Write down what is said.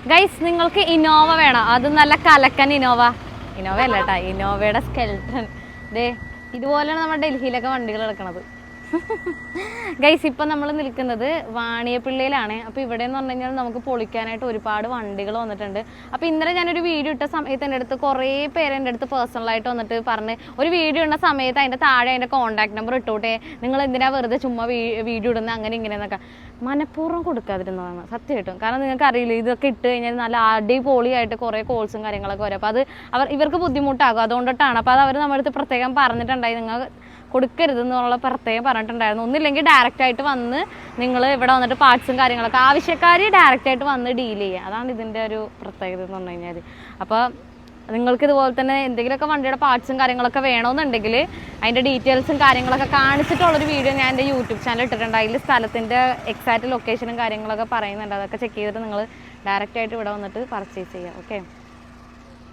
Guys നിങ്ങൾക്ക് Innova വേണം, അത് നല്ല കലക്കൻ ഇന്നോവ അല്ല കേട്ടോ, ഇന്നോവയുടെ സ്കെൽട്ടൺ ദേ ഇതുപോലെയാണ് നമ്മുടെ ഡൽഹിയിലൊക്കെ വണ്ടികൾ കിടക്കണത്. ഗൈസ് ഇപ്പം നമ്മൾ നിൽക്കുന്നത് വാണിയപ്പിള്ളിയിലാണ്. അപ്പോൾ ഇവിടെ എന്ന് പറഞ്ഞു കഴിഞ്ഞാൽ നമുക്ക് പൊളിക്കാനായിട്ട് ഒരുപാട് വണ്ടികൾ വന്നിട്ടുണ്ട്. അപ്പോൾ ഇന്നലെ ഞാനൊരു വീഡിയോ ഇട്ട സമയത്ത് എൻ്റെ അടുത്ത് കുറേ പേര് എൻ്റെ അടുത്ത് പേഴ്സണലായിട്ട് വന്നിട്ട് പറഞ്ഞ് ഒരു വീഡിയോ ഇടുന്ന സമയത്ത് അതിൻ്റെ താഴെ അതിൻ്റെ കോൺടാക്ട് നമ്പർ ഇട്ടോട്ടെ, നിങ്ങൾ എന്തിനാ വെറുതെ ചുമ്മാ വീഡിയോ ഇടുന്നത് അങ്ങനെ ഇങ്ങനെയെന്നൊക്കെ. മനഃപൂർവ്വം കൊടുക്കാതിരുന്നതാണ് സത്യമായിട്ടും. കാരണം നിങ്ങൾക്ക് അറിയില്ല, ഇതൊക്കെ ഇട്ട് കഴിഞ്ഞാൽ നല്ല അടിപൊളിയായിട്ട് കുറേ കോൾസും കാര്യങ്ങളൊക്കെ വരും. അപ്പോൾ അത് ഇവർക്ക് ബുദ്ധിമുട്ടാകും, അതുകൊണ്ടിട്ടാണ്. അപ്പോൾ അത് അവർ നമ്മുടെ അടുത്ത് പ്രത്യേകം പറഞ്ഞിട്ടുണ്ടായി, നിങ്ങൾ കൊടുക്കരുതെന്നുള്ള പ്രത്യേകം പറഞ്ഞിട്ടുണ്ടായിരുന്നു. ഒന്നില്ലെങ്കിൽ ഡയറക്റ്റായിട്ട് വന്ന് നിങ്ങൾ ഇവിടെ വന്നിട്ട് പാർട്സും കാര്യങ്ങളൊക്കെ ആവശ്യക്കാർ ഡയറക്റ്റായിട്ട് വന്ന് ഡീൽ ചെയ്യുക. അതാണ് ഇതിൻ്റെ ഒരു പ്രത്യേകത എന്ന് പറഞ്ഞു കഴിഞ്ഞാൽ. അപ്പോൾ നിങ്ങൾക്ക് ഇതുപോലെ തന്നെ എന്തെങ്കിലുമൊക്കെ വണ്ടിയുടെ പാർട്സും കാര്യങ്ങളൊക്കെ വേണമെന്നുണ്ടെങ്കിൽ അതിൻ്റെ ഡീറ്റെയിൽസും കാര്യങ്ങളൊക്കെ കാണിച്ചിട്ടുള്ളൊരു വീഡിയോ ഞാൻ എൻ്റെ യൂട്യൂബ് ചാനൽ ഇട്ടിട്ടുണ്ട്. അതിൽ സ്ഥലത്തിൻ്റെ എക്സാക്റ്റ് ലൊക്കേഷനും കാര്യങ്ങളൊക്കെ പറയുന്നുണ്ട്. അതൊക്കെ ചെക്ക് ചെയ്തിട്ട് നിങ്ങൾ ഡയറക്റ്റായിട്ട് ഇവിടെ വന്നിട്ട് പർച്ചേസ് ചെയ്യുക. ഓക്കെ.